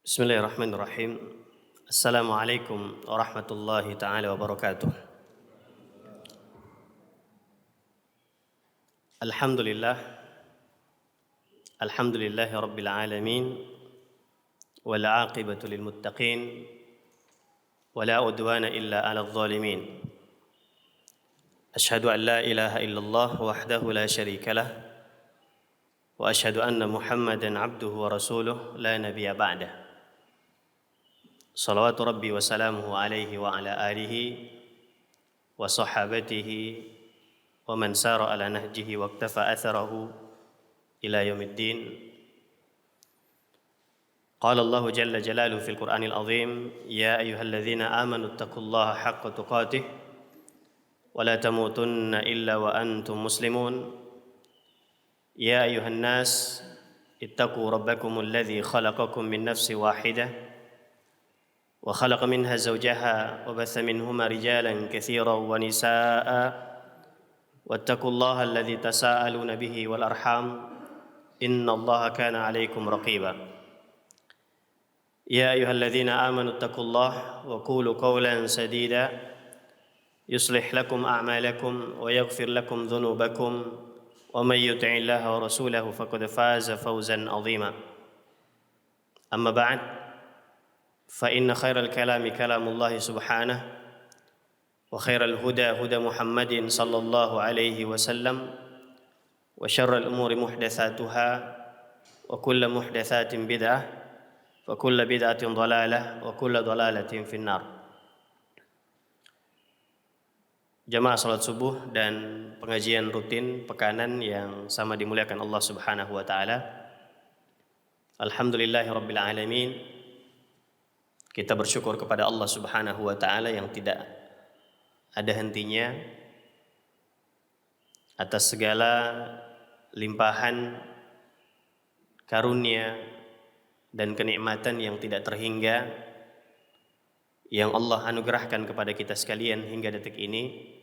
Bismillahirrahmanirrahim. Assalamualaikum warahmatullahi taala wabarakatuh. Alhamdulillah, alhamdulillahi rabbil alamin, wal aqibatu lil muttaqin, wala udwana illa 'alal zalimin. Asyhadu an la ilaha illallah wahdahu la syarika lah, wa asyhadu anna Muhammadan 'abduhu wa rasuluh la nabiyya ba'dah. Salawatu Rabbi wa salamuhu alaihi wa ala alihi wa sahabatihi wa man sara ala nahjihi wa iktafa atharahu ila yaumiddin. Qala Allah jalla jalaluhu fil Qur'anil azim, ya ayyuhalladzina amanu taqullaha haqqa tuqatih wa la tamutunna illa wa antum muslimun. Ya ayyuhan nas ittaqu rabbakumul ladzi khalaqakum min nafsin wahidah وخلق منها زوجها وبث منهما رجالا كثيرا ونساء واتقوا الله الذي تساءلون به والأرحام إن الله كان عليكم رقيبا يا أيها الذين آمنوا اتقوا الله وقولوا قولا سديدا يصلح لكم أعمالكم ويغفر لكم ذنوبكم ومن يطع الله ورسوله فقد فاز فوزا عظيما أما بعد فإن خير الكلام كلام الله سبحانه وخير الهدى هدى محمد صلى الله عليه وسلم وشر الأمور محدثاتها وكل محدثات بدعة وكل بدعة ضلالة وكل ضلالة في النار. Jamaah salat subuh dan pengajian rutin pekanan yang sama dimuliakan Allah Subhanahu wa taala. Alhamdulillahirabbil alamin. Kita bersyukur kepada Allah Subhanahu wa taala yang tidak ada hentinya atas segala limpahan karunia dan kenikmatan yang tidak terhingga yang Allah anugerahkan kepada kita sekalian hingga detik ini,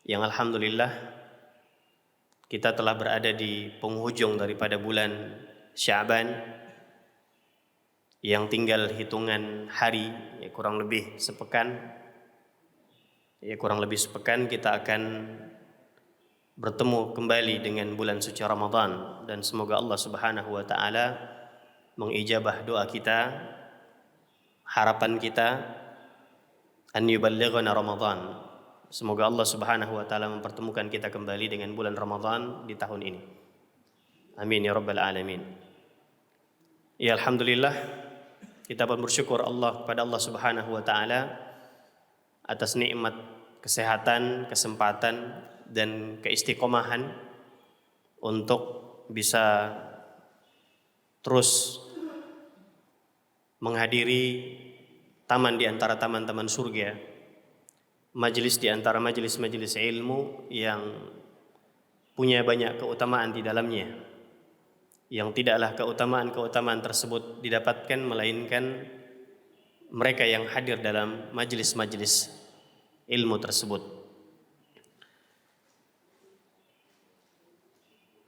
yang alhamdulillah kita telah berada di penghujung daripada bulan Sya'ban yang tinggal hitungan hari, kurang lebih sepekan kita akan bertemu kembali dengan bulan suci Ramadan, dan semoga Allah Subhanahu wa taala mengijabah doa kita, harapan kita an yuballighana Ramadan. Semoga Allah Subhanahu wa taala mempertemukan kita kembali dengan bulan Ramadan di tahun ini. Amin ya rabbal alamin. Ya alhamdulillah, kita pun bersyukur kepada Allah Subhanahu wa taala atas nikmat kesehatan, kesempatan dan keistiqomahan untuk bisa terus menghadiri taman di antara taman-taman surga, majelis di antara majelis-majelis ilmu yang punya banyak keutamaan di dalamnya, yang tidaklah keutamaan-keutamaan tersebut didapatkan melainkan mereka yang hadir dalam majelis-majelis ilmu tersebut.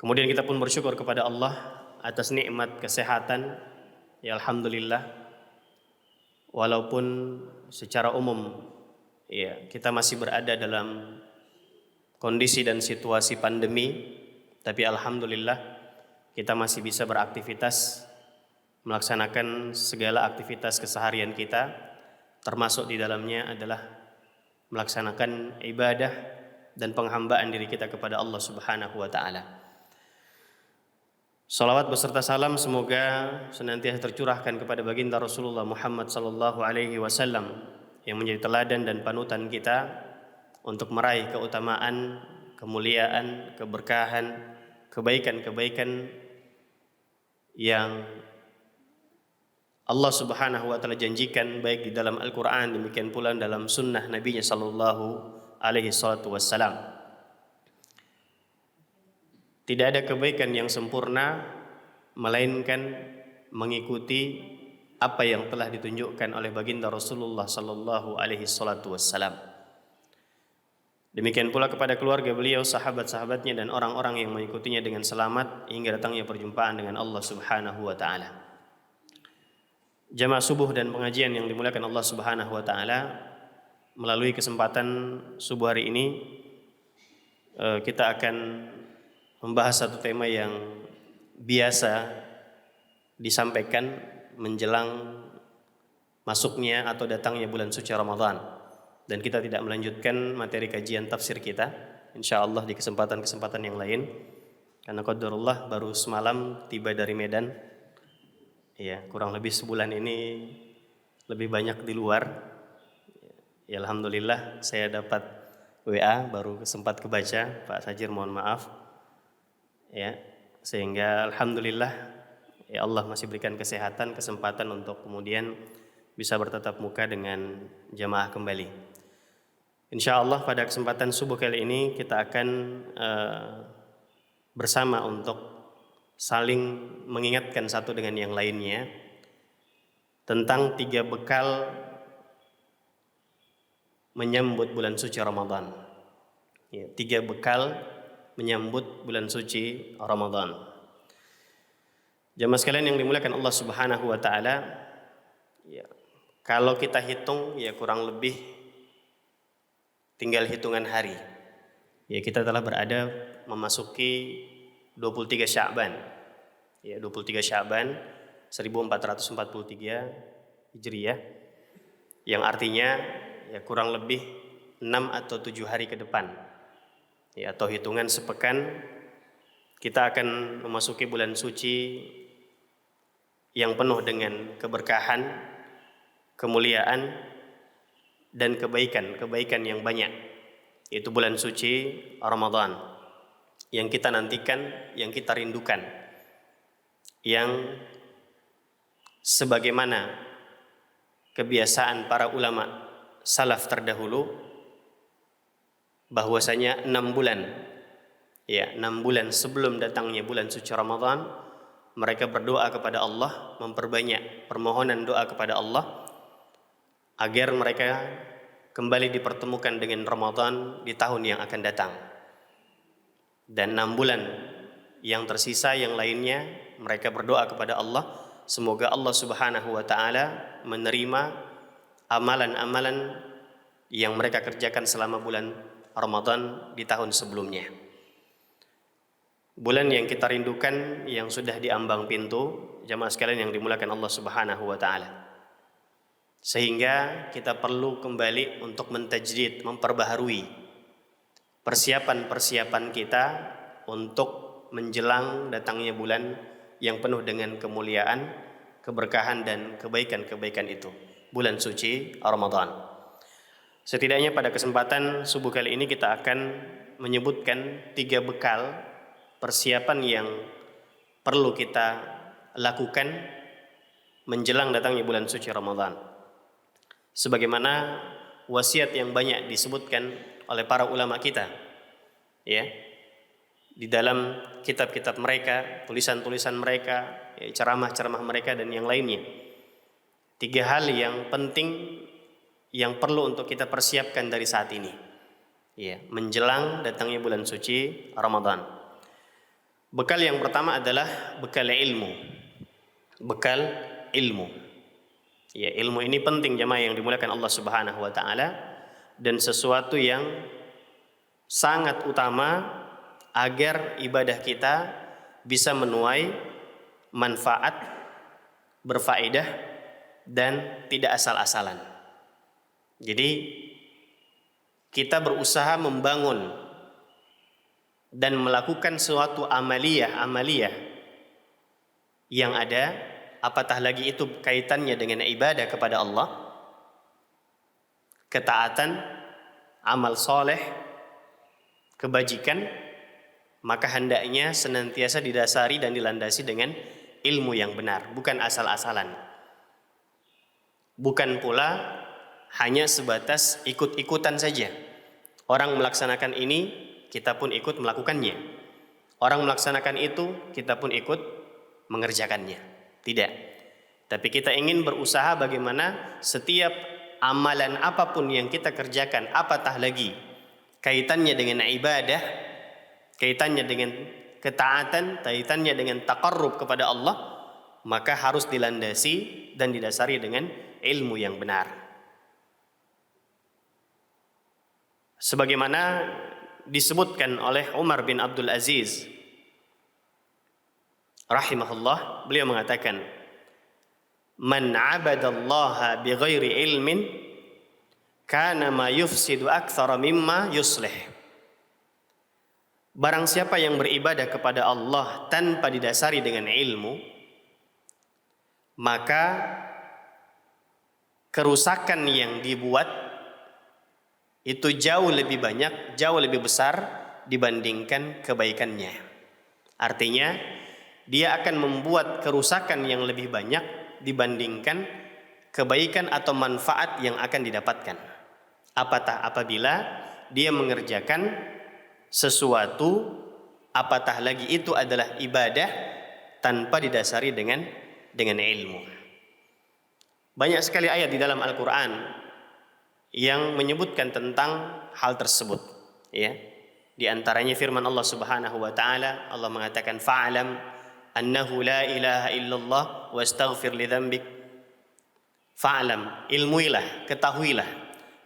Kemudian kita pun bersyukur kepada Allah atas nikmat kesehatan. Ya alhamdulillah, walaupun secara umum kita masih berada dalam kondisi dan situasi pandemi, tapi alhamdulillah kita masih bisa beraktivitas, melaksanakan segala aktivitas keseharian kita, termasuk di dalamnya adalah melaksanakan ibadah dan penghambaan diri kita kepada Allah Subhanahu wa taala. Salawat beserta salam semoga senantiasa tercurahkan kepada baginda Rasulullah Muhammad sallallahu alaihi wasallam yang menjadi teladan dan panutan kita untuk meraih keutamaan, kemuliaan, keberkahan, kebaikan-kebaikan yang Allah Subhanahu wa taala janjikan baik di dalam Al-Qur'an, demikian pula dalam sunnah Nabi-Nya sallallahu alaihi salatu wassalam. Tidak ada kebaikan yang sempurna melainkan mengikuti apa yang telah ditunjukkan oleh baginda Rasulullah sallallahu alaihi salatu wassalam. Demikian pula kepada keluarga beliau, sahabat-sahabatnya dan orang-orang yang mengikutinya dengan selamat hingga datangnya perjumpaan dengan Allah Subhanahu wa taala. Jamaah subuh dan pengajian yang dimuliakan Allah Subhanahu wa taala, melalui kesempatan subuh hari ini kita akan membahas satu tema yang biasa disampaikan menjelang masuknya atau datangnya bulan suci Ramadan, dan kita tidak melanjutkan materi kajian tafsir kita insyaallah di kesempatan-kesempatan yang lain karena qadarullah baru semalam tiba dari Medan. Ya, kurang lebih sebulan ini lebih banyak di luar. Ya, alhamdulillah saya dapat WA baru sempat kebaca, Pak Sajir mohon maaf. Ya, sehingga alhamdulillah ya Allah masih berikan kesehatan, kesempatan untuk kemudian bisa bertatap muka dengan jamaah kembali. Insyaallah pada kesempatan subuh kali ini kita akan bersama untuk saling mengingatkan satu dengan yang lainnya tentang 3 bekal menyambut bulan suci Ramadan. Ya, 3 bekal menyambut bulan suci Ramadan. Jamaah sekalian yang dimuliakan Allah Subhanahu wa taala, ya, kalau kita hitung ya kurang lebih tinggal hitungan hari. Ya, kita telah berada memasuki 23 Sya'ban. Ya, 23 Sya'ban 1443 Hijriah, yang artinya ya kurang lebih 6 atau 7 hari ke depan. Ya, atau hitungan sepekan kita akan memasuki bulan suci yang penuh dengan keberkahan, kemuliaan dan kebaikan yang banyak, yaitu bulan suci Ramadan yang kita nantikan, yang kita rindukan, yang sebagaimana kebiasaan para ulama salaf terdahulu bahwasanya 6 bulan, ya 6 bulan sebelum datangnya bulan suci Ramadan mereka berdoa kepada Allah, memperbanyak permohonan doa kepada Allah agar mereka kembali dipertemukan dengan Ramadan di tahun yang akan datang. Dan 6 bulan yang tersisa yang lainnya mereka berdoa kepada Allah semoga Allah Subhanahu wa taala menerima amalan-amalan yang mereka kerjakan selama bulan Ramadan di tahun sebelumnya. Bulan yang kita rindukan yang sudah diambang pintu, jamaah sekalian yang dimuliakan Allah Subhanahu wa taala. Sehingga kita perlu kembali untuk mentajdid, memperbaharui persiapan-persiapan kita untuk menjelang datangnya bulan yang penuh dengan kemuliaan, keberkahan dan kebaikan-kebaikan itu, bulan suci Ramadan. Setidaknya pada kesempatan subuh kali ini kita akan menyebutkan 3 bekal persiapan yang perlu kita lakukan menjelang datangnya bulan suci Ramadan. Sebagaimana wasiat yang banyak disebutkan oleh para ulama kita, ya, di dalam kitab-kitab mereka, tulisan-tulisan mereka, ya, ceramah-ceramah mereka dan yang lainnya. 3 hal yang penting yang perlu untuk kita persiapkan dari saat ini, ya, menjelang datangnya bulan suci Ramadan. Bekal yang pertama adalah bekal ilmu. Bekal ilmu. Ya, ilmu ini penting jemaah yang dimuliakan Allah Subhanahu wa taala dan sesuatu yang sangat utama agar ibadah kita bisa menuai manfaat, berfaedah dan tidak asal-asalan. Jadi kita berusaha membangun dan melakukan suatu amaliyah yang ada, apatah lagi itu kaitannya dengan ibadah kepada Allah, ketaatan, amal soleh, kebajikan, maka hendaknya senantiasa didasari dan dilandasi dengan ilmu yang benar, bukan asal-asalan. Bukan pula hanya sebatas ikut-ikutan saja. Orang melaksanakan ini, kita pun ikut melakukannya. Orang melaksanakan itu, kita pun ikut mengerjakannya. Tidak. Tapi kita ingin berusaha bagaimana setiap amalan apapun yang kita kerjakan, apatah lagi kaitannya dengan ibadah, kaitannya dengan ketaatan, kaitannya dengan taqarrub kepada Allah, maka harus dilandasi dan didasari dengan ilmu yang benar. Sebagaimana disebutkan oleh Umar bin Abdul Aziz rahimahullah, beliau mengatakan, "Man 'abadallaha bighairi ilmin kana ma yufsidu aktsara mimma yuslih." Barang siapa yang beribadah kepada Allah tanpa didasari dengan ilmu, maka kerusakan yang dibuat itu jauh lebih banyak, jauh lebih besar dibandingkan kebaikannya. Artinya, dia akan membuat kerusakan yang lebih banyak dibandingkan kebaikan atau manfaat yang akan didapatkan. Apabila dia mengerjakan sesuatu, apatah lagi itu adalah ibadah tanpa didasari dengan ilmu. Banyak sekali ayat di dalam Al-Quran yang menyebutkan tentang hal tersebut, ya. Di antaranya firman Allah Subhanahu wa taala, Allah mengatakan, "Fa'lam annahu la ilaha illallah wastaghfir li dzambik." Fa'lam, ilmuilah, ketahuilah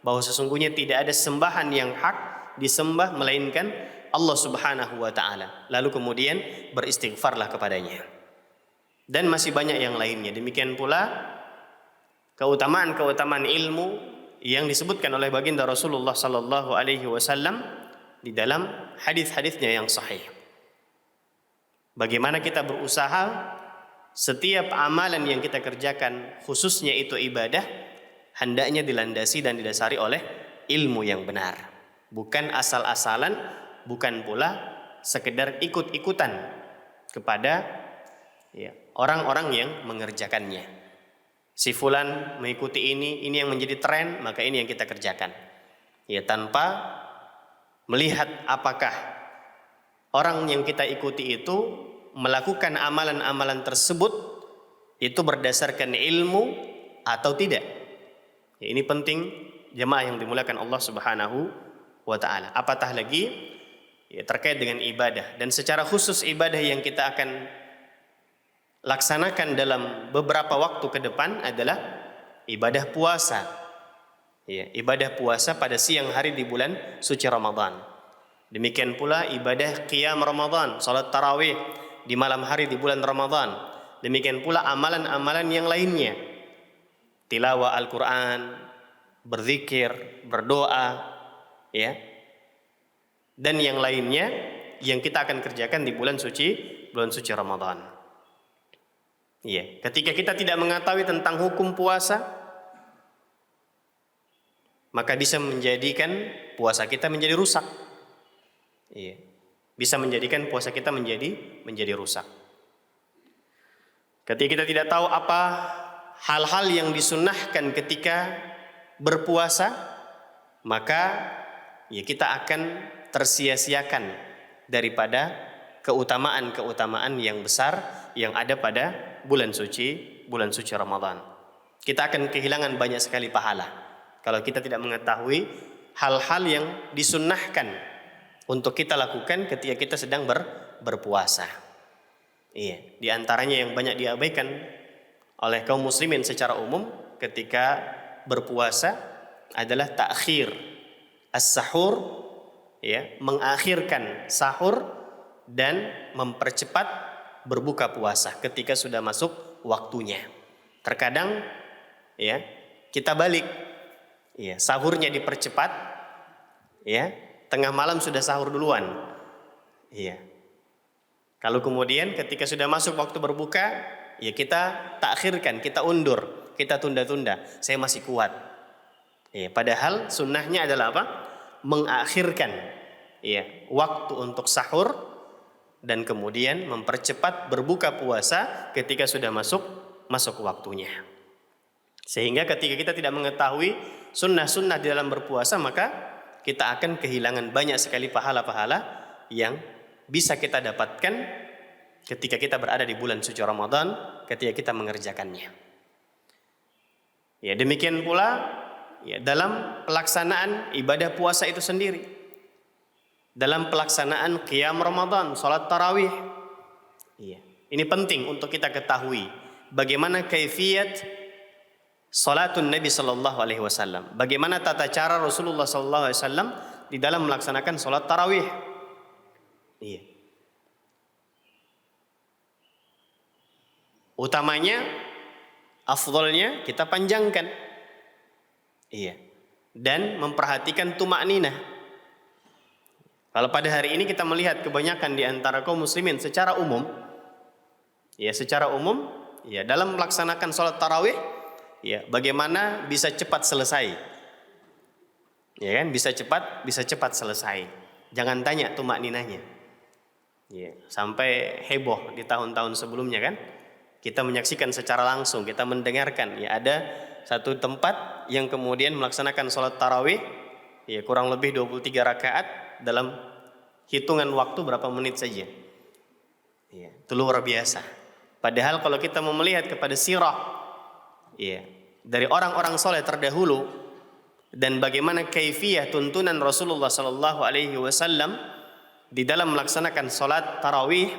bahwa sesungguhnya tidak ada sembahan yang hak disembah melainkan Allah Subhanahu wa taala. Lalu kemudian beristighfarlah kepadanya. Dan masih banyak yang lainnya. Demikian pula keutamaan-keutamaan ilmu yang disebutkan oleh baginda Rasulullah sallallahu alaihi wasallam di dalam hadis-hadisnya yang sahih. Bagaimana kita berusaha setiap amalan yang kita kerjakan, khususnya itu ibadah, hendaknya dilandasi dan didasari oleh ilmu yang benar. Bukan asal-asalan, bukan pula sekedar ikut-ikutan kepada orang-orang yang mengerjakannya. Si fulan mengikuti ini yang menjadi tren, maka ini yang kita kerjakan. Ya, tanpa melihat apakah orang yang kita ikuti itu melakukan amalan-amalan tersebut itu berdasarkan ilmu atau tidak. Ya, ini penting jemaah yang dimuliakan Allah Subhanahu wa taala. Apatah lagi terkait dengan ibadah, dan secara khusus ibadah yang kita akan laksanakan dalam beberapa waktu ke depan adalah ibadah puasa. Ya, ibadah puasa pada siang hari di bulan suci Ramadan. Demikian pula ibadah qiyam Ramadan, salat tarawih di malam hari di bulan Ramadan. Demikian pula amalan-amalan yang lainnya. Tilawah Al-Quran, berzikir, berdoa, ya. Dan yang lainnya yang kita akan kerjakan di bulan suci Ramadan. Iya, ketika kita tidak mengetahui tentang hukum puasa, maka bisa menjadikan puasa kita menjadi rusak. Iya, bisa menjadikan puasa kita menjadi rusak. Ketika kita tidak tahu apa hal-hal yang disunnahkan ketika berpuasa, maka ya kita akan tersia-siakan daripada keutamaan-keutamaan yang besar yang ada pada bulan suci Ramadan. Kita akan kehilangan banyak sekali pahala kalau kita tidak mengetahui hal-hal yang disunnahkan untuk kita lakukan ketika kita sedang berpuasa. Iya, di antaranya yang banyak diabaikan oleh kaum muslimin secara umum ketika berpuasa adalah ta'khir as-sahur, ya, mengakhirkan sahur dan mempercepat berbuka puasa ketika sudah masuk waktunya. Terkadang ya kita balik, ya, sahurnya dipercepat, ya, tengah malam sudah sahur duluan, ya. Kalau kemudian ketika sudah masuk waktu berbuka, ya kita takhirkan, kita undur, kita tunda-tunda. Saya masih kuat. Ya, padahal sunnahnya adalah apa? Mengakhirkan, ya, waktu untuk sahur dan kemudian mempercepat berbuka puasa ketika sudah masuk waktunya. Sehingga ketika kita tidak mengetahui sunnah-sunnah di dalam berpuasa, maka kita akan kehilangan banyak sekali pahala-pahala yang bisa kita dapatkan ketika kita berada di bulan suci Ramadan, ketika kita mengerjakannya. Ya, demikian pula ya, dalam pelaksanaan ibadah puasa itu sendiri. Dalam pelaksanaan qiyam Ramadan, salat tarawih. Iya, ini penting untuk kita ketahui bagaimana kaifiyat salatun Nabi sallallahu alaihi wasallam. Bagaimana tata cara Rasulullah sallallahu alaihi wasallam di dalam melaksanakan salat tarawih. Iya. Utamanya, afdolnya kita panjangkan. Iya. Dan memperhatikan tumakninah. Kalau pada hari ini kita melihat kebanyakan di antara kaum muslimin secara umum, ya secara umum, ya dalam melaksanakan sholat tarawih, ya bagaimana bisa cepat selesai, ya kan, bisa cepat selesai. Jangan tanya tumakninahnya, ya sampai heboh di tahun-tahun sebelumnya kan, kita menyaksikan secara langsung, kita mendengarkan, ya ada satu tempat yang kemudian melaksanakan sholat tarawih, ya kurang lebih 23 rakaat dalam hitungan waktu berapa menit saja. Ya, itu luar biasa. Padahal kalau kita mau melihat kepada sirah, ya, dari orang-orang soleh terdahulu dan bagaimana kaifiyah tuntunan Rasulullah Sallallahu Alaihi Wasallam di dalam melaksanakan sholat tarawih,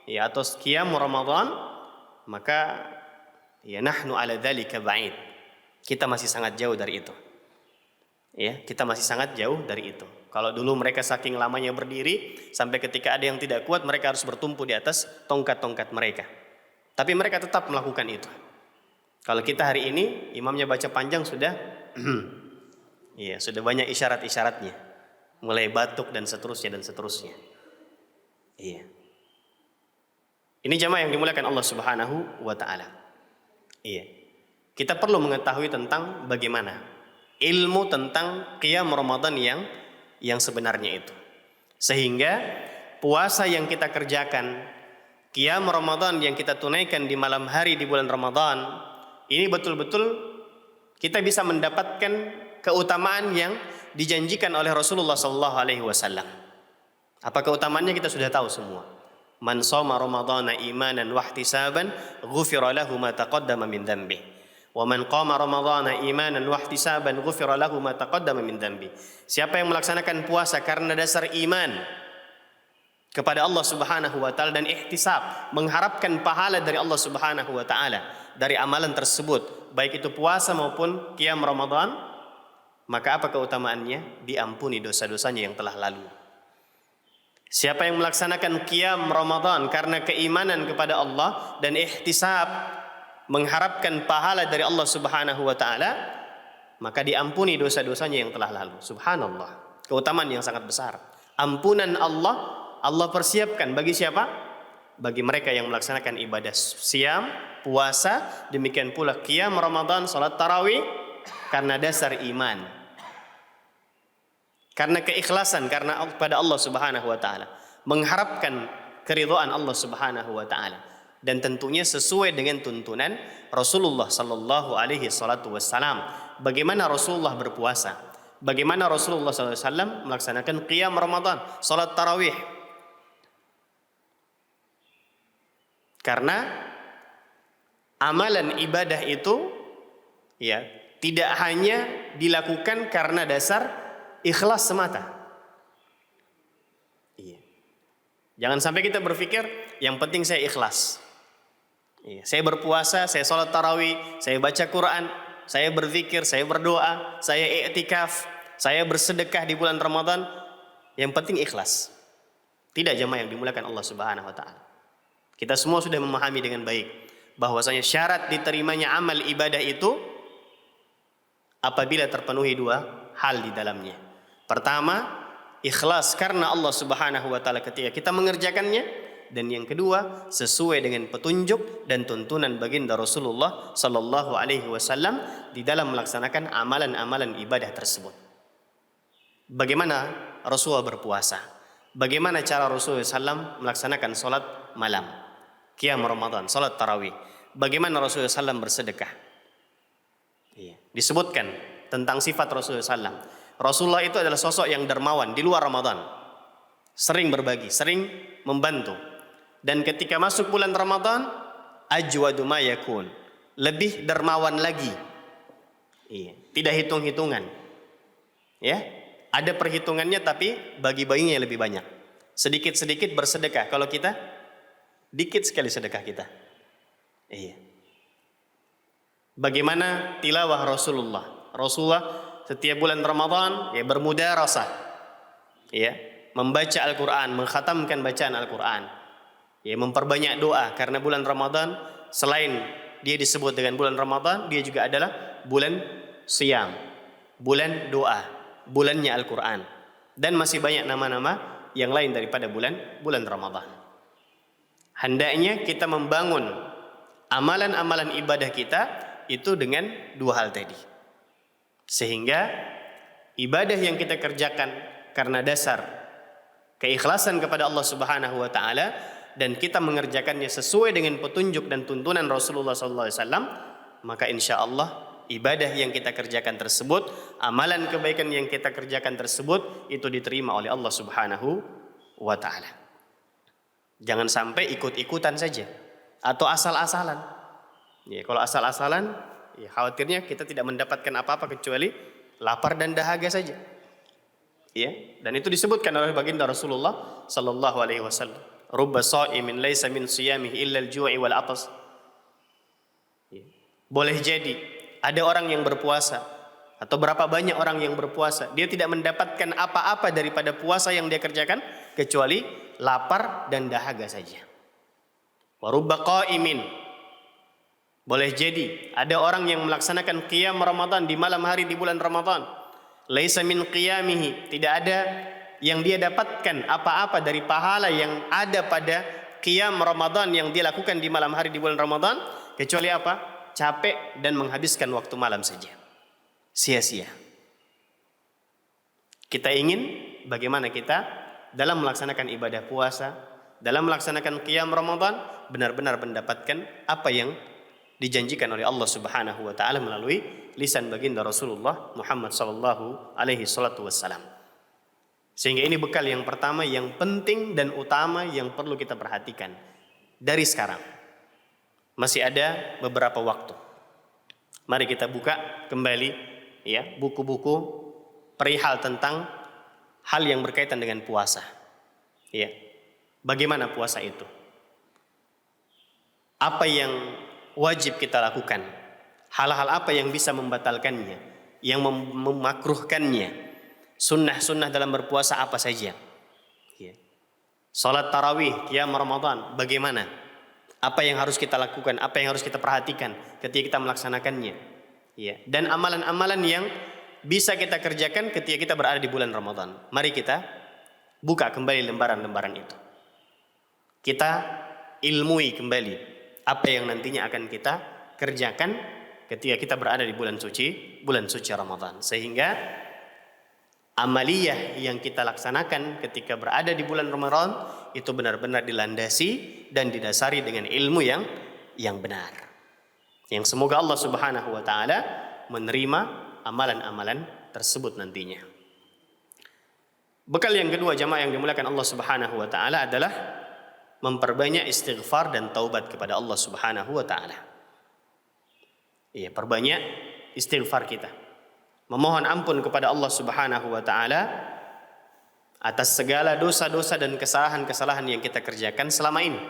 ya atau qiyam Ramadan, maka ya nahnu ala dzalika ba'id. Kita masih sangat jauh dari itu. Ya, kita masih sangat jauh dari itu. Kalau dulu mereka saking lamanya berdiri, sampai ketika ada yang tidak kuat mereka harus bertumpu di atas tongkat-tongkat mereka. Tapi mereka tetap melakukan itu. Kalau kita hari ini imamnya baca panjang sudah ya, sudah banyak isyarat-isyaratnya. Mulai batuk dan seterusnya dan seterusnya. Iya. Ini jamaah yang dimuliakan Allah Subhanahu wa taala. Iya. Kita perlu mengetahui tentang bagaimana ilmu tentang qiyam Ramadan yang sebenarnya itu. Sehingga puasa yang kita kerjakan, qiyam Ramadan yang kita tunaikan di malam hari di bulan Ramadan, ini betul-betul kita bisa mendapatkan keutamaan yang dijanjikan oleh Rasulullah sallallahu alaihi wasallam. Apa keutamaannya kita sudah tahu semua. Man shoma ramadhana imanan wa ihtisaban ghufira lahu ma taqaddama min dhanbihi. Wa man qama ramadhana imanan wa ihtisaban ghufira lahu ma taqaddama min dhanbi. Siapa yang melaksanakan puasa karena dasar iman kepada Allah Subhanahu wa taala dan ihtisab, mengharapkan pahala dari Allah Subhanahu wa taala dari amalan tersebut, baik itu puasa maupun qiyam Ramadan, maka apa keutamaannya? Diampuni dosa-dosanya yang telah lalu. Siapa yang melaksanakan qiyam Ramadan karena keimanan kepada Allah dan ihtisab, mengharapkan pahala dari Allah Subhanahu wa taala, maka diampuni dosa-dosanya yang telah lalu. Subhanallah. Keutamaan yang sangat besar. Ampunan Allah persiapkan bagi siapa? Bagi mereka yang melaksanakan ibadah siam, puasa, demikian pula qiyam Ramadan, salat tarawih karena dasar iman. Karena keikhlasan karena pada Allah Subhanahu wa taala, mengharapkan keridhaan Allah Subhanahu wa taala. Dan tentunya sesuai dengan tuntunan Rasulullah sallallahu alaihi wasallam. Bagaimana Rasulullah berpuasa? Bagaimana Rasulullah sallallahu alaihi wasallam melaksanakan qiyam Ramadan, salat tarawih? Karena amalan ibadah itu ya tidak hanya dilakukan karena dasar ikhlas semata. Iya. Jangan sampai kita berpikir yang penting saya ikhlas. Iya, saya berpuasa, saya sholat tarawih, saya baca Quran, saya berzikir, saya berdoa, saya i'tikaf, saya bersedekah di bulan Ramadan. Yang penting ikhlas. Tidak jamaah yang dimuliakan Allah Subhanahu wa taala. Kita semua sudah memahami dengan baik bahwasanya syarat diterimanya amal ibadah itu apabila terpenuhi dua hal di dalamnya. Pertama, ikhlas karena Allah Subhanahu wa taala ketika kita mengerjakannya. Dan yang kedua, sesuai dengan petunjuk dan tuntunan baginda Rasulullah sallallahu alaihi wasallam di dalam melaksanakan amalan-amalan ibadah tersebut. Bagaimana Rasulullah berpuasa? Bagaimana cara Rasulullah SAW melaksanakan salat malam, qiyam Ramadan, salat tarawih? Bagaimana Rasulullah SAW bersedekah? Disebutkan tentang sifat Rasulullah SAW. Rasulullah itu adalah sosok yang dermawan di luar Ramadan. Sering berbagi, sering membantu. Dan ketika masuk bulan Ramadan, ajwadu ma yakun, lebih dermawan lagi. Iya, tidak hitung-hitungan. Ya, ada perhitungannya tapi bagi-baginya lebih banyak. Sedikit-sedikit bersedekah. Kalau kita dikit sekali sedekah kita. Iya. bagaimana tilawah Rasulullah. Rasulullah setiap bulan Ramadan ya bermudarasah, ya, membaca Al-Quran, mengkhatamkan bacaan Al-Quran, ya, memperbanyak doa karena bulan Ramadan selain dia disebut dengan bulan Ramadan, dia juga adalah bulan siyam, bulan doa, bulannya Al-Quran, dan masih banyak nama-nama yang lain daripada bulan Ramadan. Hendaknya kita membangun amalan-amalan ibadah kita itu dengan dua hal tadi, sehingga ibadah yang kita kerjakan karena dasar keikhlasan kepada Allah Subhanahu wa taala dan kita mengerjakannya sesuai dengan petunjuk dan tuntunan Rasulullah sallallahu alaihi wasallam, maka insyaallah ibadah yang kita kerjakan tersebut, amalan kebaikan yang kita kerjakan tersebut itu diterima oleh Allah Subhanahu wa taala. Jangan sampai ikut-ikutan saja atau asal-asalan. Ya, kalau asal-asalan, ya khawatirnya kita tidak mendapatkan apa-apa kecuali lapar dan dahaga saja. Ya, dan itu disebutkan oleh baginda Rasulullah sallallahu alaihi wasallam. Rubba sha'imin laisa min siyamihi illa al-ju'i wal 'atas. Ya. Boleh jadi ada orang yang berpuasa atau berapa banyak orang yang berpuasa, dia tidak mendapatkan apa-apa daripada puasa yang dia kerjakan kecuali lapar dan dahaga saja. Wa rubba qa'imin, boleh jadi ada orang yang melaksanakan qiyam Ramadan di malam hari di bulan Ramadan, laisa min qiyamihi, tidak ada yang dia dapatkan apa-apa dari pahala yang ada pada qiyam Ramadan yang dia lakukan di malam hari di bulan Ramadan, kecuali apa? Capek dan menghabiskan waktu malam saja, sia-sia. Kita ingin bagaimana kita dalam melaksanakan ibadah puasa, dalam melaksanakan qiyam Ramadan benar-benar mendapatkan apa yang dijanjikan oleh Allah Subhanahu wa taala melalui lisan baginda Rasulullah Muhammad sallallahu alaihi salatu wassalam. Sehingga ini bekal yang pertama yang penting dan utama yang perlu kita perhatikan dari sekarang. Masih ada beberapa waktu. Mari kita buka kembali ya buku-buku perihal tentang hal yang berkaitan dengan puasa. Ya. Bagaimana puasa itu? Apa yang wajib kita lakukan? Hal-hal apa yang bisa membatalkannya, yang memakruhkannya? Sunnah-sunnah dalam berpuasa apa saja? Ya. Salat tarawih, qiyam Ramadan, bagaimana? Apa yang harus kita lakukan? Apa yang harus kita perhatikan ketika kita melaksanakannya? Ya. Dan amalan-amalan yang bisa kita kerjakan ketika kita berada di bulan Ramadan. Mari kita buka kembali lembaran-lembaran itu. Kita ilmui kembali apa yang nantinya akan kita kerjakan ketika kita berada di bulan suci Ramadan, sehingga amaliyah yang kita laksanakan ketika berada di bulan Ramadan itu benar-benar dilandasi dan didasari dengan ilmu yang benar, yang semoga Allah Subhanahu wa taala menerima amalan-amalan tersebut nantinya. Bekal yang kedua jamaah yang dimuliakan Allah Subhanahu wa taala adalah memperbanyak istighfar dan taubat kepada Allah Subhanahu wa taala. Iya, perbanyak istighfar kita. Memohon ampun kepada Allah Subhanahu wa taala atas segala dosa-dosa dan kesalahan-kesalahan yang kita kerjakan selama ini.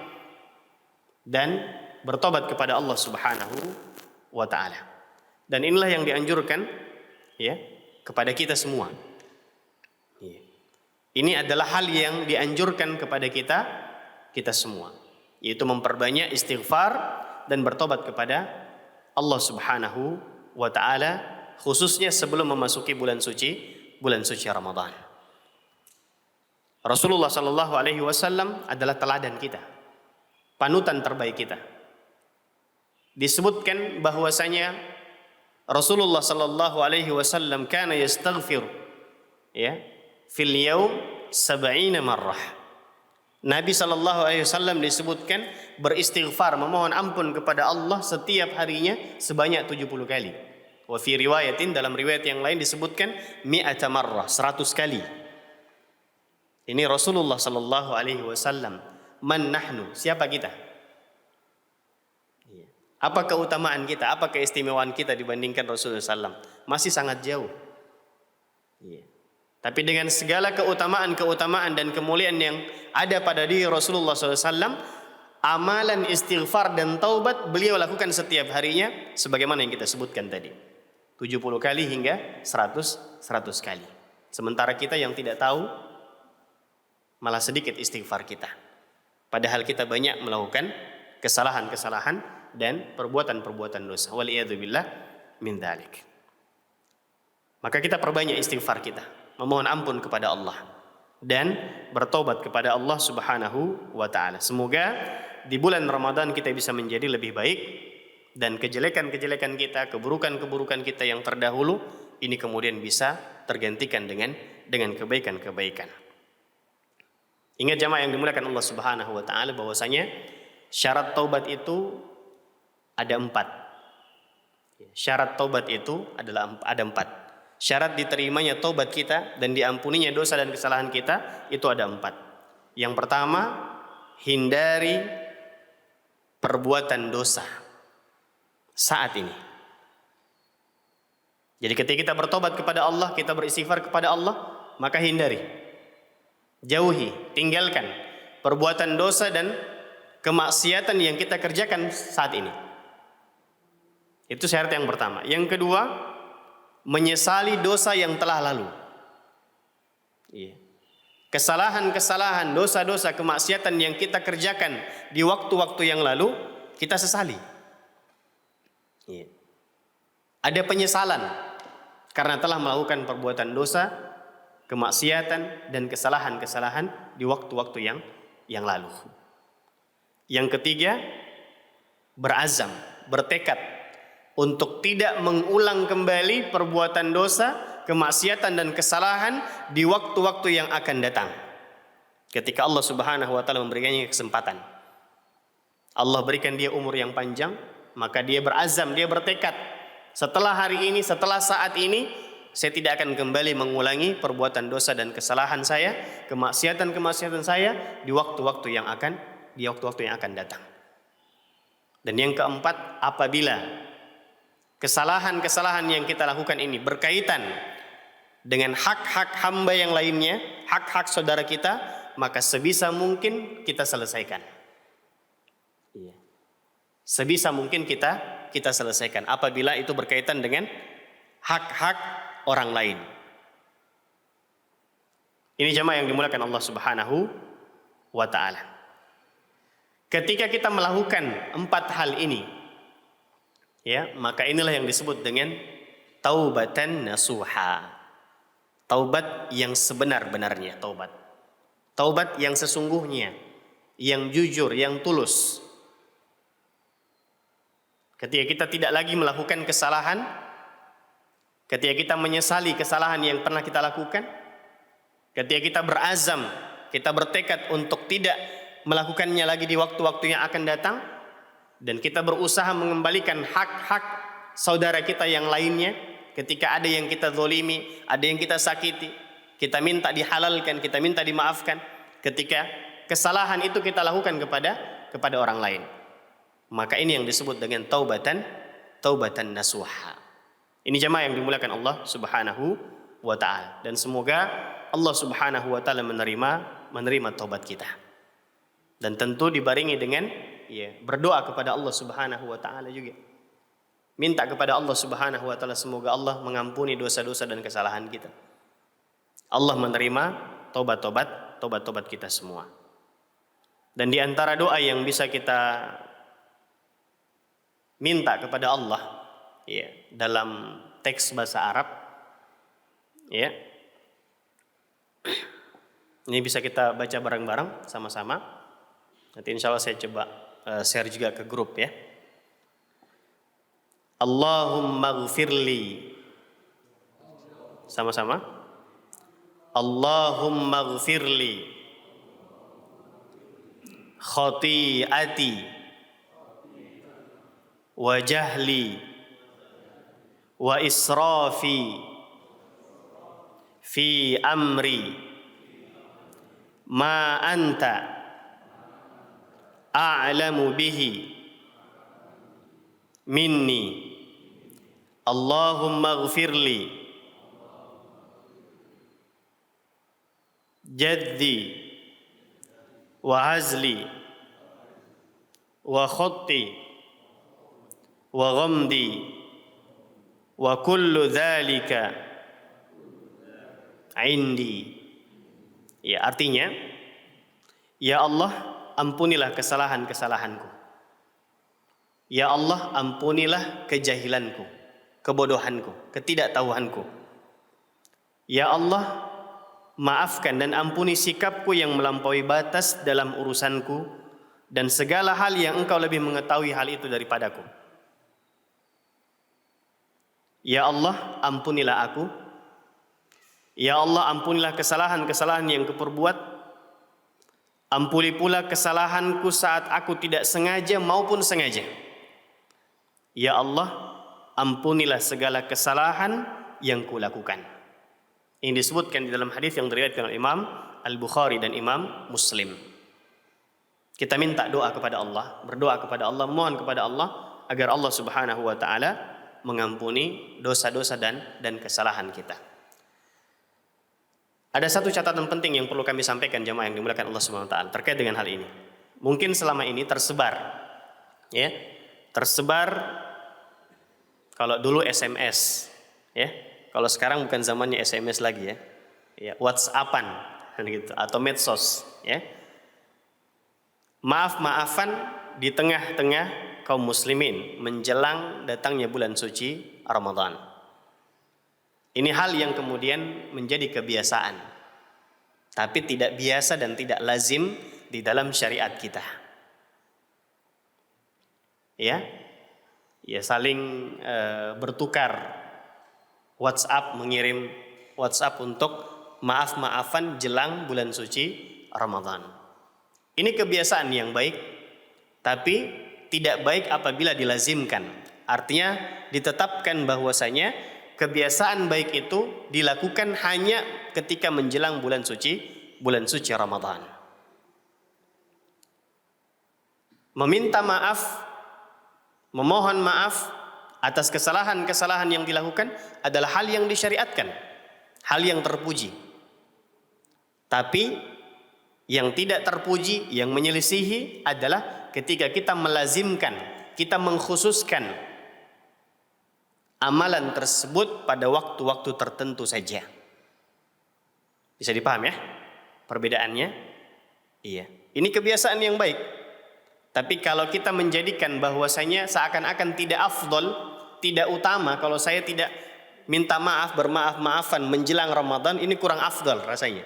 Dan bertobat kepada Allah Subhanahu wa taala. Dan inilah yang dianjurkan ya kepada kita semua. Ya. Ini adalah hal yang dianjurkan kepada kita semua, yaitu memperbanyak istighfar dan bertobat kepada Allah Subhanahu wa taala, khususnya sebelum memasuki bulan suci Ramadan. Rasulullah sallallahu alaihi wasallam adalah teladan kita, panutan terbaik kita. Disebutkan bahwasanya Rasulullah sallallahu alaihi wasallam kana yastaghfir ya fil yaum 70 marrah. Nabi sallallahu alaihi wasallam disebutkan beristighfar, memohon ampun kepada Allah setiap harinya sebanyak 70 kali. Wa fi riwayatin, dalam riwayat yang lain disebutkan 100 marrah, 100 kali. Ini Rasulullah sallallahu alaihi wasallam. Man nahnu? Siapa kita? Apa keutamaan kita? Apa keistimewaan kita dibandingkan Rasulullah sallallahu alaihi wasallam? Masih sangat jauh. Tapi dengan segala keutamaan dan kemuliaan yang ada pada diri Rasulullah SAW, amalan istighfar dan taubat beliau lakukan setiap harinya sebagaimana yang kita sebutkan tadi. 70 kali hingga 100 kali. Sementara kita yang tidak tahu malah sedikit istighfar kita. Padahal kita banyak melakukan kesalahan-kesalahan dan perbuatan-perbuatan dosa. Waliyadzubillah min dzalik. Maka kita perbanyak istighfar kita, memohon ampun kepada Allah dan bertobat kepada Allah Subhanahu wa taala. Semoga di bulan Ramadan kita bisa menjadi lebih baik dan kejelekan-kejelekan kita, keburukan-keburukan kita yang terdahulu ini kemudian bisa tergantikan dengan kebaikan-kebaikan. Ingat jamaah yang dimuliakan Allah Subhanahu wa taala bahwasanya syarat taubat itu ada 4. Syarat taubat itu ada 4. Syarat diterimanya taubat kita dan diampuninya dosa dan kesalahan kita itu ada 4. Yang pertama, hindari perbuatan dosa saat ini. Jadi ketika kita bertobat kepada Allah, kita beristighfar kepada Allah, maka hindari, jauhi, tinggalkan perbuatan dosa dan kemaksiatan yang kita kerjakan saat ini. Itu syarat yang pertama. Yang kedua, menyesali dosa yang telah lalu. Kesalahan-kesalahan, dosa-dosa, kemaksiatan yang kita kerjakan di waktu-waktu yang lalu, kita sesali. Ada penyesalan karena telah melakukan perbuatan dosa, kemaksiatan, dan kesalahan-kesalahan di waktu-waktu yang lalu. Yang ketiga, berazam, bertekad untuk tidak mengulang kembali perbuatan dosa, kemaksiatan dan kesalahan di waktu-waktu yang akan datang. Ketika Allah Subhanahu wa taala memberikannya kesempatan. Allah berikan dia umur yang panjang, maka dia berazam, dia bertekad, setelah hari ini, setelah saat ini, saya tidak akan kembali mengulangi perbuatan dosa dan kesalahan saya, kemaksiatan saya di waktu-waktu yang akan datang. Dan yang keempat, apabila kesalahan-kesalahan yang kita lakukan ini berkaitan dengan hak-hak hamba yang lainnya, hak-hak saudara kita, maka sebisa mungkin kita selesaikan. Sebisa mungkin kita selesaikan apabila itu berkaitan dengan hak-hak orang lain. Ini jemaah yang dimuliakan Allah Subhanahu wa taala. Ketika kita melakukan 4 hal ini, maka inilah yang disebut dengan taubatan nasuha. Taubat yang sebenar-benarnya taubat. Taubat yang sesungguhnya, yang jujur, yang tulus. Ketika kita tidak lagi melakukan kesalahan, ketika kita menyesali kesalahan yang pernah kita lakukan, ketika kita berazam, kita bertekad untuk tidak melakukannya lagi di waktu-waktu yang akan datang, dan kita berusaha mengembalikan hak-hak saudara kita yang lainnya. Ketika ada yang kita zalimi, ada yang kita sakiti, kita minta dihalalkan, kita minta dimaafkan. Ketika kesalahan itu kita lakukan kepada orang lain, maka ini yang disebut dengan taubatan nasuha. Ini jemaah yang dimuliakan Allah Subhanahu wa taala, dan semoga Allah Subhanahu wa taala menerima taubat kita. Dan tentu dibarengi dengan berdoa kepada Allah Subhanahu wa taala juga. Minta kepada Allah Subhanahu wa taala semoga Allah mengampuni dosa-dosa dan kesalahan kita. Allah menerima tobat-tobat kita semua. Dan di antara doa yang bisa kita minta kepada Allah dalam teks bahasa Arab, ini bisa kita baca bareng-bareng sama-sama. Nanti insya Allah saya coba share juga ke grup ya. Allahumma ghfirli. Sama-sama. Allahumma ghfirli khati'ati wa jahli wa israfi fi amri ma anta a'lamu bihi minni. Allahumma ghfirli jaddi wa hazli wa khatti wa ghamdi wa kullu dzalika indi. Ya, artinya, ya Allah, ampunilah kesalahan-kesalahanku. Ya Allah, ampunilah kejahilanku, kebodohanku, ketidaktahuanku. Ya Allah, maafkan dan ampuni sikapku yang melampaui batas dalam urusanku dan segala hal yang Engkau lebih mengetahui hal itu daripadaku. Ya Allah, ampunilah aku. Ya Allah, ampunilah kesalahan-kesalahan yang kuperbuat. Ampuni pula kesalahanku saat aku tidak sengaja maupun sengaja. Ya Allah, ampunilah segala kesalahan yang kulakukan. Ini disebutkan di dalam hadis yang diriwayatkan oleh Imam Al-Bukhari dan Imam Muslim. Kita minta doa kepada Allah, berdoa kepada Allah, mohon kepada Allah agar Allah Subhanahu wa taala mengampuni dosa-dosa dan kesalahan kita. Ada satu catatan penting yang perlu kami sampaikan jemaah yang dimuliakan Allah Subhanahu wa taala terkait dengan hal ini. Mungkin selama ini tersebar kalau dulu SMS, ya. Kalau sekarang bukan zamannya SMS lagi, ya. Ya, WhatsAppan gitu atau medsos, ya. Maaf-maafan di tengah-tengah kaum muslimin menjelang datangnya bulan suci Ramadan. Ini hal yang kemudian menjadi kebiasaan, tapi tidak biasa dan tidak lazim di dalam syariat kita. Ya, saling bertukar WhatsApp, mengirim WhatsApp untuk maaf-maafan jelang bulan suci Ramadan. Ini kebiasaan yang baik, tapi tidak baik apabila dilazimkan. Artinya ditetapkan bahwasanya kebiasaan baik itu dilakukan hanya ketika menjelang bulan suci Ramadan. Meminta maaf, memohon maaf atas kesalahan-kesalahan yang dilakukan adalah hal yang disyariatkan, hal yang terpuji. Tapi yang tidak terpuji, yang menyelisihi adalah ketika kita melazimkan, kita mengkhususkan amalan tersebut pada waktu-waktu tertentu saja. Bisa dipaham ya perbedaannya? Iya. Ini kebiasaan yang baik. Tapi kalau kita menjadikan bahwasanya seakan-akan tidak afdol, tidak utama, kalau saya tidak minta maaf, bermaaf-maafan menjelang Ramadan, ini kurang afdol rasanya.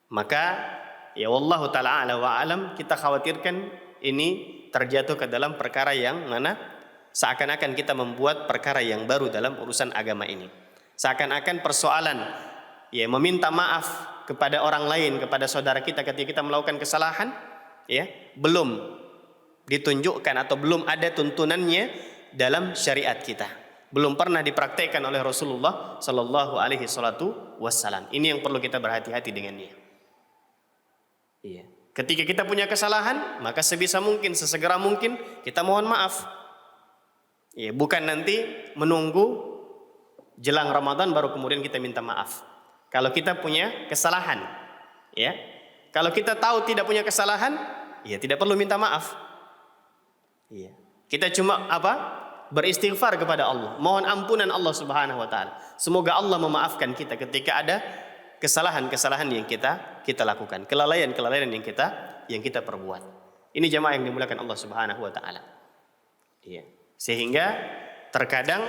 Maka ya wallahu ta'ala a'la wa alam, kita khawatirkan ini terjatuh ke dalam perkara yang mana seakan-akan kita membuat perkara yang baru dalam urusan agama ini. Seakan-akan persoalan ya meminta maaf kepada orang lain, kepada saudara kita ketika kita melakukan kesalahan, ya belum ditunjukkan atau belum ada tuntunannya dalam syariat kita. Belum pernah dipraktekkan oleh Rasulullah sallallahu alaihi wasallam. Ini yang perlu kita berhati-hati dengannya. Iya. Ketika kita punya kesalahan, maka sebisa mungkin, sesegera mungkin kita mohon maaf. Ya, bukan nanti menunggu jelang Ramadan baru kemudian kita minta maaf. Kalau kita punya kesalahan, ya. Kalau kita tahu tidak punya kesalahan, ya tidak perlu minta maaf. Iya. Kita cuma beristighfar kepada Allah, mohon ampunan Allah Subhanahu wa taala. Semoga Allah memaafkan kita ketika ada kesalahan-kesalahan yang kita lakukan, kelalaian-kelalaian yang kita perbuat. Ini jemaah yang dimuliakan Allah Subhanahu wa taala. Iya. Sehingga terkadang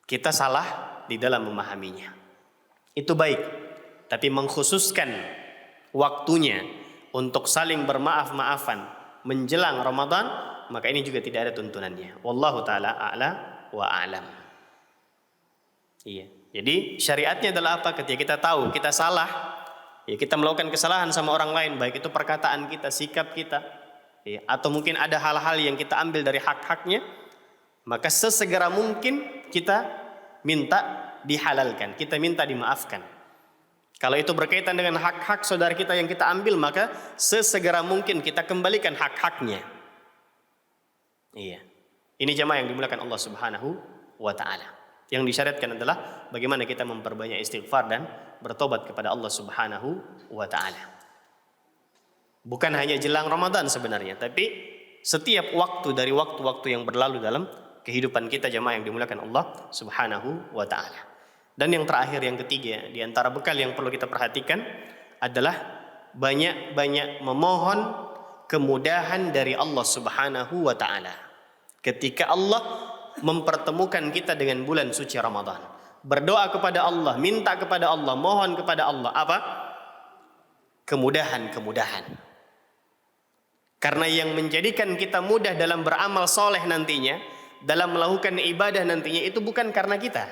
kita salah di dalam memahaminya. Itu baik, tapi mengkhususkan waktunya untuk saling bermaaf-maafan menjelang Ramadan, maka ini juga tidak ada tuntunannya. Wallahu taala a'la wa a'lam. Iya. Jadi syariatnya adalah apa? Ketika kita tahu kita salah, ya kita melakukan kesalahan sama orang lain, baik itu perkataan kita, sikap kita, ya, atau mungkin ada hal-hal yang kita ambil dari hak-haknya, maka sesegera mungkin kita minta dihalalkan, kita minta dimaafkan. Kalau itu berkaitan dengan hak-hak saudara kita yang kita ambil, maka sesegera mungkin kita kembalikan hak-haknya. Iya. Ini jemaah yang dimuliakan Allah Subhanahu wa taala. Yang disyariatkan adalah bagaimana kita memperbanyak istighfar dan bertobat kepada Allah Subhanahu wa taala. Bukan hanya jelang Ramadan sebenarnya, tapi setiap waktu dari waktu-waktu yang berlalu dalam kehidupan kita jemaah yang dimuliakan Allah Subhanahu wa taala. Dan yang terakhir, yang ketiga, di antara bekal yang perlu kita perhatikan adalah banyak-banyak memohon kemudahan dari Allah Subhanahu wa taala. Ketika Allah mempertemukan kita dengan bulan suci Ramadan, berdoa kepada Allah, minta kepada Allah, mohon kepada Allah apa? Kemudahan-kemudahan. Karena yang menjadikan kita mudah dalam beramal soleh nantinya, dalam melakukan ibadah nantinya, itu bukan karena kita,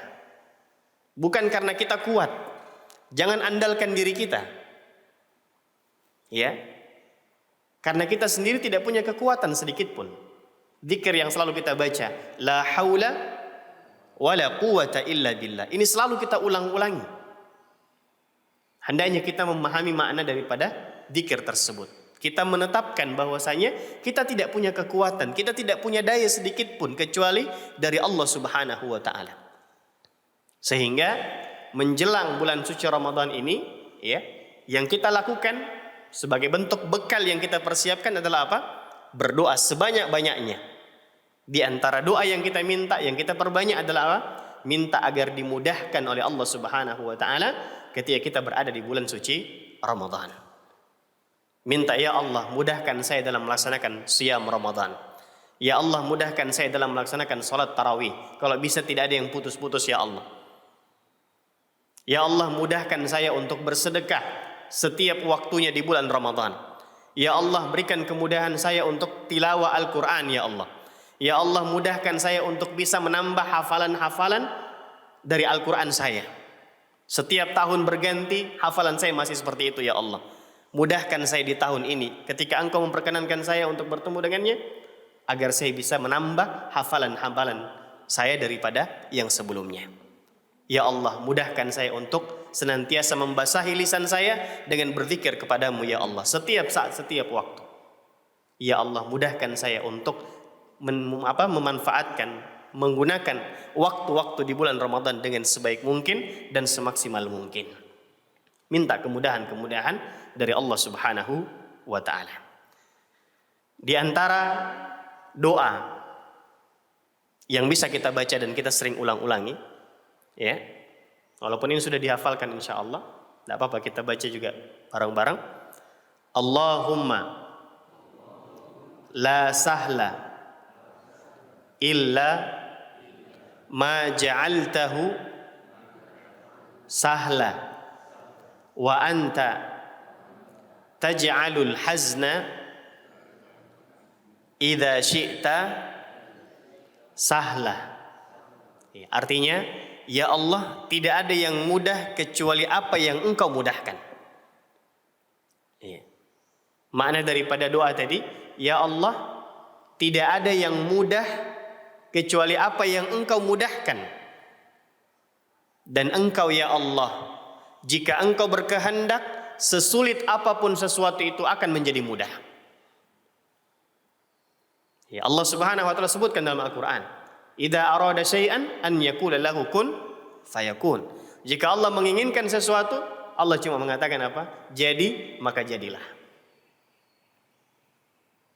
bukan karena kita kuat. Jangan andalkan diri kita, ya, karena kita sendiri tidak punya kekuatan sedikit pun. Zikir yang selalu kita baca, la haula wala quwata illa billah, ini selalu kita ulang-ulangi. Hendaknya kita memahami makna daripada zikir tersebut. Kita menetapkan bahwasanya kita tidak punya kekuatan, kita tidak punya daya sedikit pun kecuali dari Allah Subhanahu wa taala. Sehingga menjelang bulan suci Ramadan ini, ya, yang kita lakukan sebagai bentuk bekal yang kita persiapkan adalah apa? Berdoa sebanyak-banyaknya. Di antara doa yang kita minta, yang kita perbanyak adalah apa? Minta agar dimudahkan oleh Allah Subhanahu wa taala ketika kita berada di bulan suci Ramadan. Minta, ya Allah, mudahkan saya dalam melaksanakan siyam Ramadan. Ya Allah, mudahkan saya dalam melaksanakan salat tarawih. Kalau bisa tidak ada yang putus-putus, ya Allah. Ya Allah, mudahkan saya untuk bersedekah setiap waktunya di bulan Ramadan. Ya Allah, berikan kemudahan saya untuk tilawah Al-Quran, ya Allah. Ya Allah, mudahkan saya untuk bisa menambah hafalan-hafalan dari Al-Quran saya. Setiap tahun berganti, hafalan saya masih seperti itu, ya Allah. Mudahkan saya di tahun ini ketika Engkau memperkenankan saya untuk bertemu dengannya, agar saya bisa menambah hafalan-hafalan saya daripada yang sebelumnya. Ya Allah, mudahkan saya untuk senantiasa membasahi lisan saya dengan berzikir kepadamu, ya Allah, setiap saat, setiap waktu. Ya Allah, mudahkan saya untuk memanfaatkan, menggunakan waktu-waktu di bulan Ramadan dengan sebaik mungkin dan semaksimal mungkin. Minta kemudahan-kemudahan dari Allah Subhanahu wa taala. Di antara doa yang bisa kita baca dan kita sering ulang-ulangi, ya, walaupun ini sudah dihafalkan insyaallah, tidak apa-apa kita baca juga bareng-bareng. Allahumma la sahla illa ma ja'altahu sahla wa anta taj'alul hazna idza syi'ta sahla. Artinya, ya Allah, tidak ada yang mudah kecuali apa yang Engkau mudahkan. Makna daripada doa tadi, ya Allah, tidak ada yang mudah kecuali apa yang Engkau mudahkan. Dan Engkau, ya Allah, jika Engkau berkehendak, sesulit apapun sesuatu itu akan menjadi mudah. Ya, Allah Subhanahu wa taala sebutkan dalam Al-Qur'an, "Idza arada syai'an an yaqula lahu kun fayakun." Jika Allah menginginkan sesuatu, Allah cuma mengatakan apa? Jadi, maka jadilah.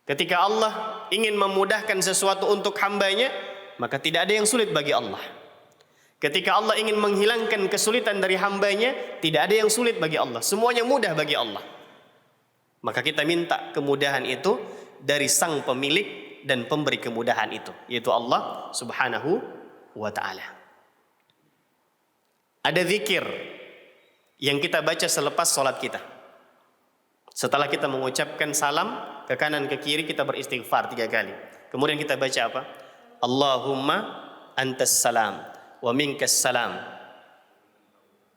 Ketika Allah ingin memudahkan sesuatu untuk hambanya, maka tidak ada yang sulit bagi Allah. Ketika Allah ingin menghilangkan kesulitan dari hambanya, tidak ada yang sulit bagi Allah. Semuanya mudah bagi Allah. Maka kita minta kemudahan itu dari sang pemilik dan pemberi kemudahan itu, yaitu Allah Subhanahu wa ta'ala. Ada zikir yang kita baca selepas sholat kita. Setelah kita mengucapkan salam, ke kanan ke kiri kita beristighfar 3 kali. Kemudian kita baca apa? Allahumma antas salam wa minkas salam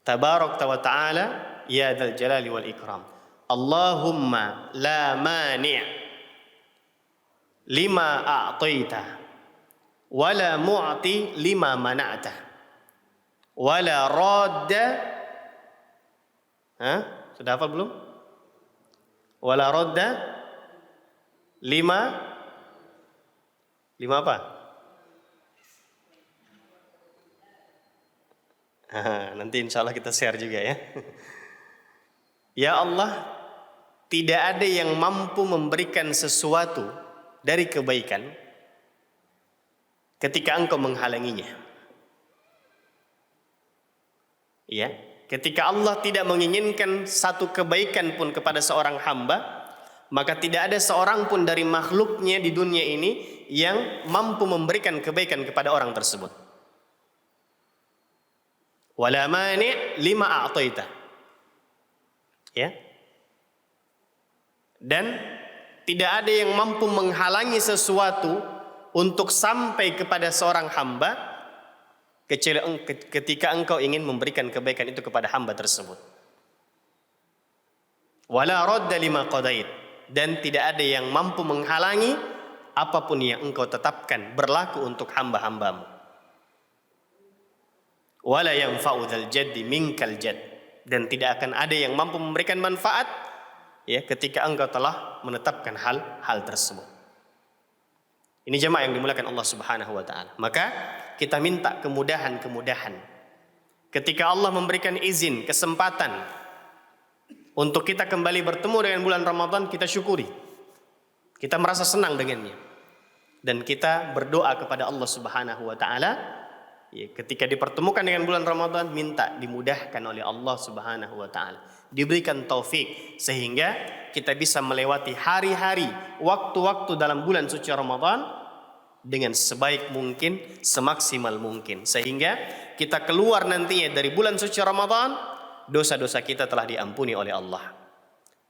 tabarakta wa ta'ala ya dzal jalali wal ikram. Allahumma la mani' lima a'taita wa la mu'ti lima mana'ta wa la radda. Sudah hafal belum? Wa la radda lima apa? Nanti insya Allah kita share juga ya. Ya Allah, tidak ada yang mampu memberikan sesuatu dari kebaikan ketika engkau menghalanginya. Ya, ketika Allah tidak menginginkan satu kebaikan pun kepada seorang hamba, maka tidak ada seorang pun dari makhluknya di dunia ini yang mampu memberikan kebaikan kepada orang tersebut. Wala mani' lima a'taita. Ya. Dan tidak ada yang mampu menghalangi sesuatu untuk sampai kepada seorang hamba kecuali ketika engkau ingin memberikan kebaikan itu kepada hamba tersebut. Wala radda lima qadait, dan tidak ada yang mampu menghalangi apapun yang engkau tetapkan berlaku untuk hamba-hambamu. Wala yanfa'u dzal jaddi minkal jadd, dan tidak akan ada yang mampu memberikan manfaat ya ketika engkau telah menetapkan hal tersebut. Ini jemaah yang dimuliakan Allah Subhanahu wa taala. Maka kita minta kemudahan-kemudahan. Ketika Allah memberikan izin, kesempatan untuk kita kembali bertemu dengan bulan Ramadan, kita syukuri. Kita merasa senang dengannya. Dan kita berdoa kepada Allah Subhanahu wa taala ya, ketika dipertemukan dengan bulan Ramadan, minta dimudahkan oleh Allah Subhanahu wa taala, diberikan taufik sehingga kita bisa melewati hari-hari, waktu-waktu dalam bulan suci Ramadan dengan sebaik mungkin, semaksimal mungkin, sehingga kita keluar nantinya dari bulan suci Ramadan, dosa-dosa kita telah diampuni oleh Allah,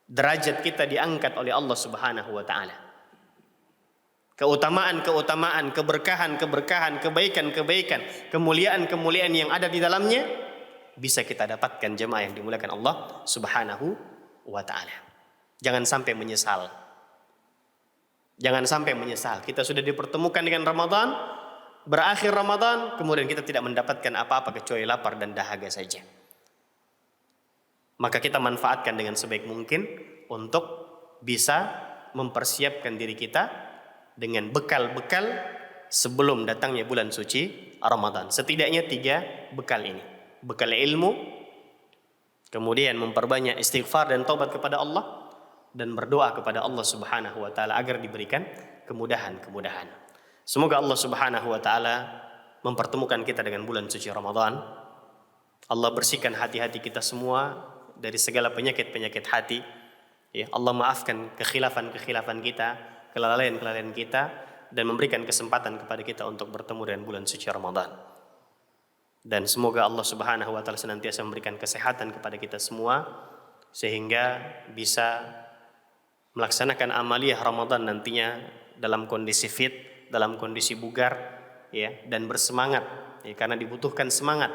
derajat kita diangkat oleh Allah Subhanahu wa taala. Keutamaan-keutamaan, keberkahan-keberkahan, kebaikan-kebaikan, kemuliaan-kemuliaan yang ada di dalamnya bisa kita dapatkan jemaah yang dimuliakan Allah Subhanahu wa taala. Jangan sampai menyesal. Jangan sampai menyesal. Kita sudah dipertemukan dengan Ramadan, berakhir Ramadan, kemudian kita tidak mendapatkan apa-apa kecuali lapar dan dahaga saja. Maka kita manfaatkan dengan sebaik mungkin untuk bisa mempersiapkan diri kita dengan bekal-bekal sebelum datangnya bulan suci Ramadan. Setidaknya 3 bekal ini. Bekal ilmu, kemudian memperbanyak istighfar dan taubat kepada Allah, dan berdoa kepada Allah Subhanahu wa taala agar diberikan kemudahan-kemudahan. Semoga Allah Subhanahu wa taala mempertemukan kita dengan bulan suci Ramadan. Allah bersihkan hati-hati kita semua dari segala penyakit-penyakit hati. Ya, Allah maafkan kekhilafan-kekhilafan kita, kelalaian-kelalaian kita, dan memberikan kesempatan kepada kita untuk bertemu dengan bulan suci Ramadan. Dan semoga Allah Subhanahu wa taala senantiasa memberikan kesehatan kepada kita semua sehingga bisa melaksanakan amaliyah Ramadan nantinya dalam kondisi fit, dalam kondisi bugar ya, dan bersemangat ya, karena dibutuhkan semangat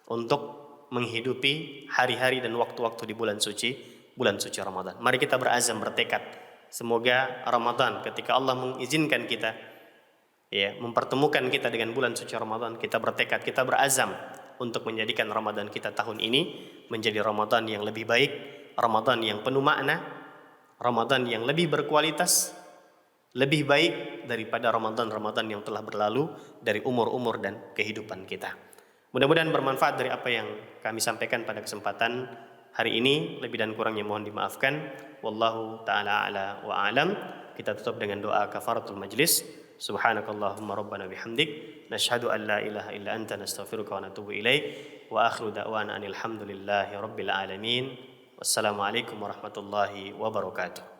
untuk menghidupi hari-hari dan waktu-waktu di bulan suci Ramadan. Mari kita berazam, bertekad, semoga Ramadan ketika Allah mengizinkan kita ya, mempertemukan kita dengan bulan suci Ramadan, kita bertekad, kita berazam untuk menjadikan Ramadan kita tahun ini menjadi Ramadan yang lebih baik, Ramadan yang penuh makna, Ramadan yang lebih berkualitas, lebih baik daripada Ramadan-Ramadan yang telah berlalu dari umur-umur dan kehidupan kita. Mudah-mudahan bermanfaat dari apa yang kami sampaikan pada kesempatan hari ini. Lebih dan kurangnya mohon dimaafkan. Wallahu ta'ala a'la wa a'lam. Kita tutup dengan doa kafaratul majlis. Subhanakallahumma rabbana bihamdik, nashhadu an la ilaha illa anta, nastaghfiruka wa natubu ilaik. Wa akhiru da'wana anil hamdulillahi rabbil alamin. Wassalamualaikum warahmatullahi wabarakatuh.